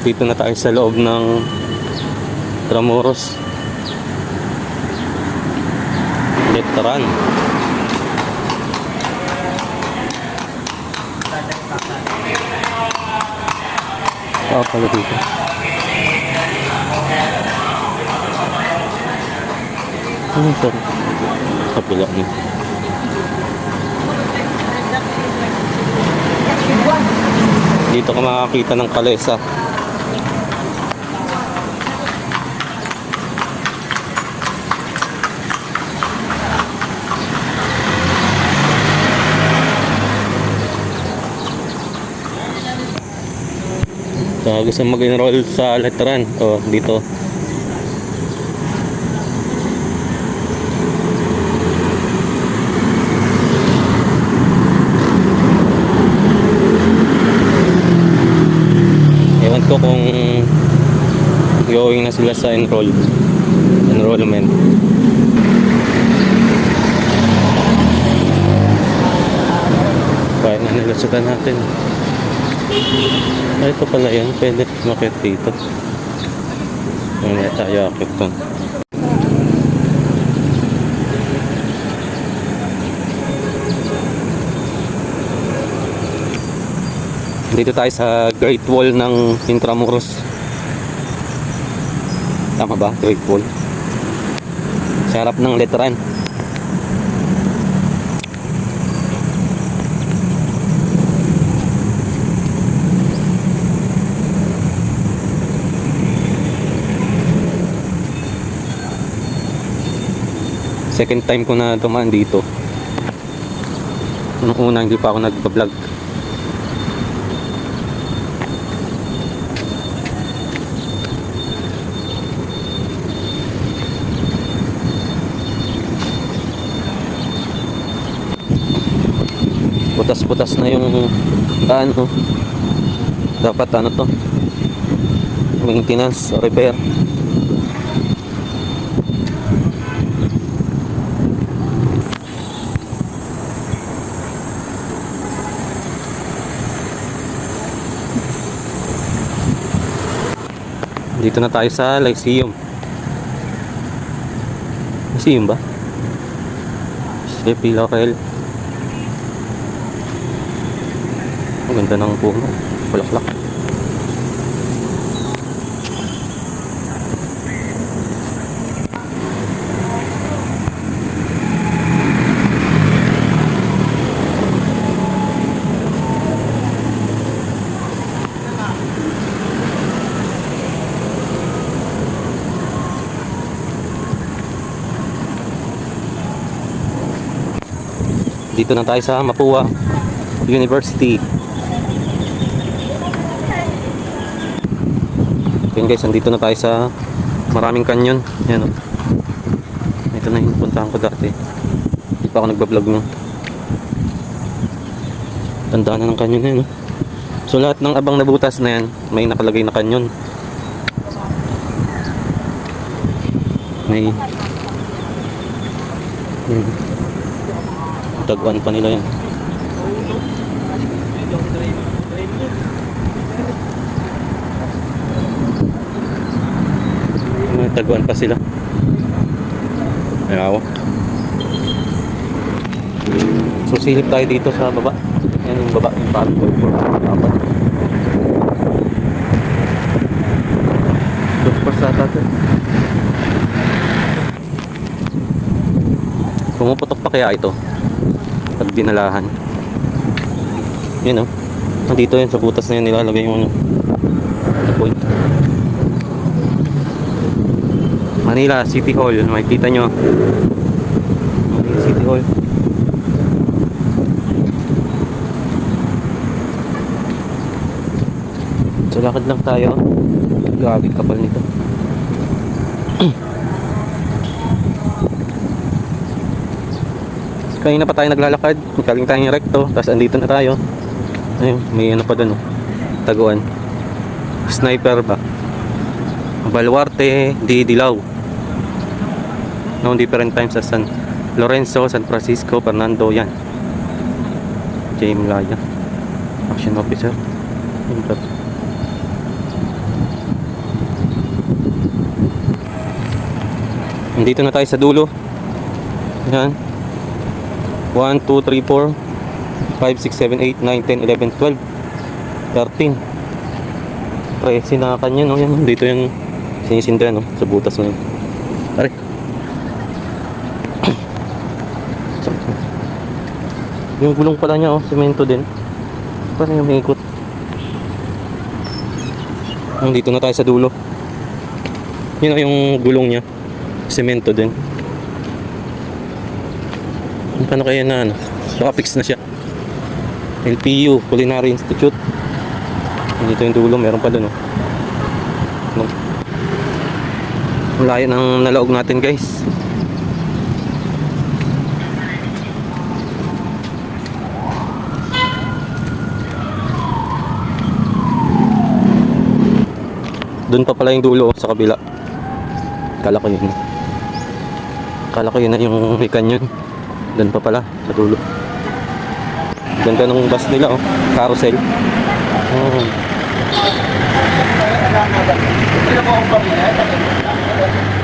Dito na tayo sa loob ng Intramuros Veteran. Pala dito. Ano ito? Kapila niyo. Dito ka makakita ng kalesa. So, gusto mag-enroll sa Veteran o dito. Ewan ko kung going na sila sa enrollment. Kaya na nilusutan natin. Ito pala yan, pwede makit dito. Hindi tayo akit doon. Dito tayo sa Great Wall ng Intramuros. Tama ba? Great Wall. Sa harap ng Veteran. Second time ko na dumaan dito. Nung una hindi pa ako nagpa-vlog. Butas-butas na yung ano. Dapat ano to? Maintenance, repair. Dito na tayo sa Lyceum. Lyceum ba? Sepi Laurel. Ang ganda ng puno. Bulaklak. Dito na tayo sa Mapua University. Yun guys, andito na tayo sa Maraming Canyon. Yan o. Ito na yung puntahan ko dati. Hindi pa ako nagbablog nyo. Tandaan na ng canyon na yun. So lahat ng abang na butas na yan, may nakalagay na canyon. May taguan pa nila yan. May taguan pa sila. Ayaw. So silip tayo dito sa baba. Yan yung baba, yung parang dapat. Super sa tayo. Pumuputok pa kaya ito pag dinalahan. Yun o. Nandito yun sa butas na yun nilalagay yung ano, point. Manila City Hall. Makikita nyo Manila City Hall. So lakad lang tayo. Grabe kapal nito. Kanina pa tayo naglalakad, galing tayong recto, tapos andito na tayo. Ayun, may ano pa dun oh. Taguan. Sniper ba? Baluarte de Dilao. Noong different times sa San Lorenzo, San Francisco, Fernando, yan. James Laya, Action Officer. Nandito na tayo sa dulo. Yan. 1, 2, 3, 4, 5, 6, 7, 8, 9, 10, 11, 12, 13. 13 na kanya, no? Yan, dito yung sinisinda, no? Sa butas na yun. Pare. Yung gulong pala niya, oh, semento din. Parang yung may ikot. Dito na tayo sa dulo. Yun, oh, yung gulong niya. Semento din. Paano kaya na, ano? Baka fix na siya. LPU, Culinary Institute. Dito yung dulo, meron pa dun, oh. No? Ang layo ng nalaog natin, guys. Doon pa pala yung dulo, sa kabila. Kala ko yun. Kala ko yun na yung may canyon. Doon pa pala, sa dulo. Ganda ng bus nila, oh. Carousel.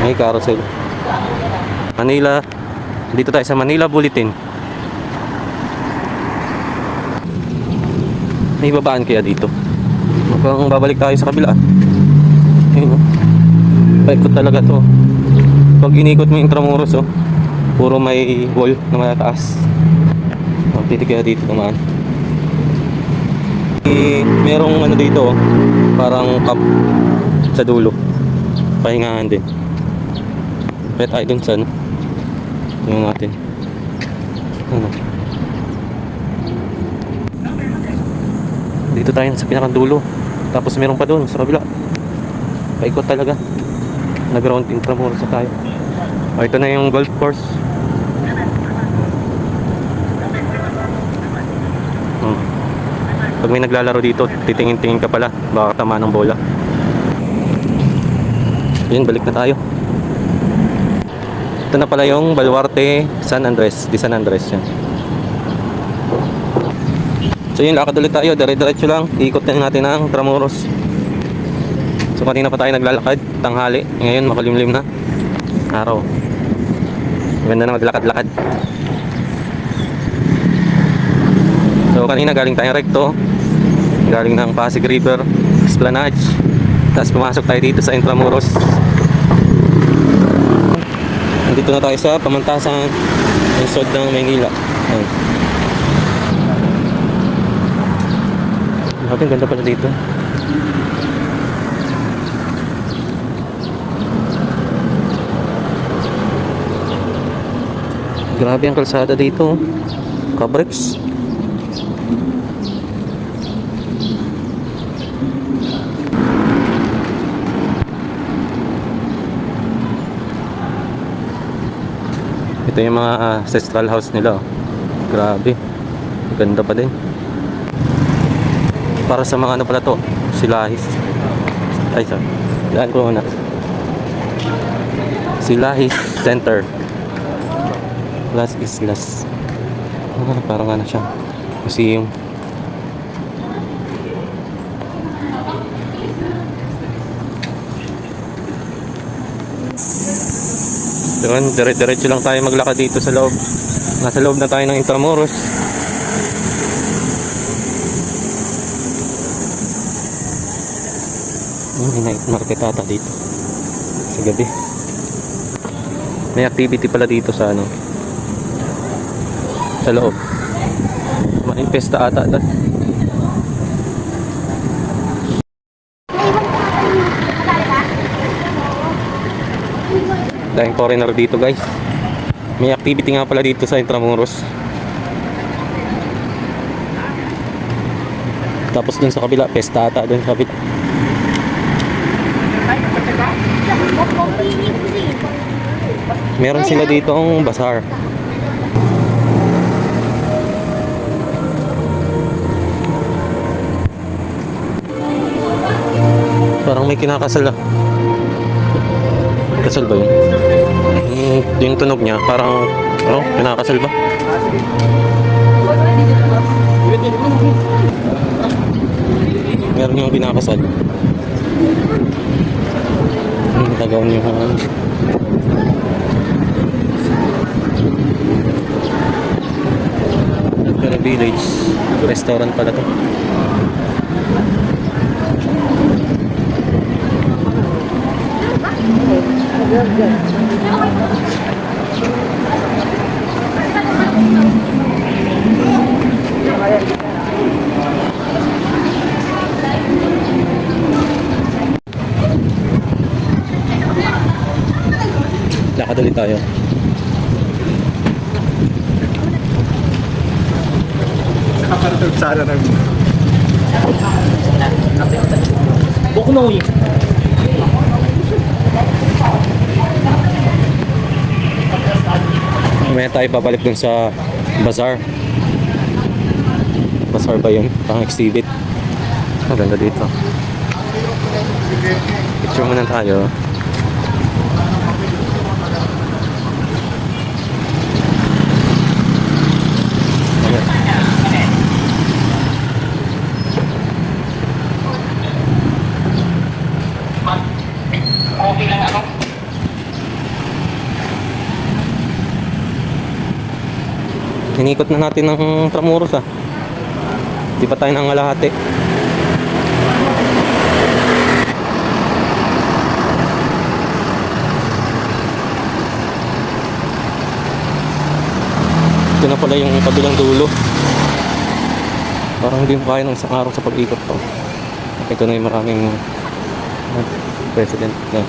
May carousel. Manila. Dito tayo sa Manila Bulletin. May babaan kaya dito? Mukhang babalik tayo sa kabila. Ayun, oh. Paikot talaga to. Pag inikot mo yung Intramuros, oh, puro may wall na mataas. Pwede kaya dito naman. Merong ano dito, oh, parang cup sa dulo. Pahingahan din. Pwede tayo dun sa ano. Tingnan natin. Ano? Dito tayo sa pinakadulo. Tapos meron pa dun sa kabila. Paikot talaga. Nag-round Intramuros sa tayo. O, ito na yung golf course. Pag may naglalaro dito, titingin-tingin ka pala. Baka tama ng bola. Yun, balik na tayo. Ito na pala yung Baluarte San Andres. Di San Andres yan. So yun, lakad ulit tayo. Dire-diretso lang. Iikot na natin ang Intramuros. So kanina pa tayo naglalakad, tanghali. Ngayon makulimlim na araw. Ganda na maglakad-lakad. So kanina galing tayong rekto. Galing ng Pasig River Esplanade. Tapos pumasok tayo dito sa Intramuros. Nandito na tayo sa Pamantasan ng Sod ng Maynila. Ayan. Ganda pala dito. Grabe ang kalsada dito. Kabrex. Ito yung mga ancestral house nila, oh. Grabe. Ganda pa din. Para sa mga ano pala to, Silahis. Ay, sorry. Daan ko muna. Silahis Center. Las Islas. Parang ano siya, museum. Doon, dire-diretso lang tayo maglakad dito sa loob. Nasa loob na tayo ng Intramuros. May night market ata dito sa gabi. May activity pala dito sa ano, sa loob. May pesta ata. Dahil foreigner dito, guys. May activity nga pala dito sa Intramuros. Tapos dun sa kabila, pesta ata dun sa kabila. Meron sila dito ang bazaar. Parang may kinakasal, ah. Kasal ba yun? Yung tunog niya, parang ano, kinakasal ba? Meron yung kinakasal. Tagaw niyo. Pero Village. Restaurant pala to. Lakad ulit tayo. Nakaparating sana ng Buknoy. Mamaya tayo babalik dun sa bazaar. Bazaar ba yun? Pang exhibit. Maganda dito. Picture muna tayo. Okay lang ako. Hinikot na natin ng Tramuros ah. Di pa tayo nangalahati. Ito na pala yung kabilang dulo. Parang hindi mo kaya ng isang araw sa pag-ikot to. Ito na yung maraming president na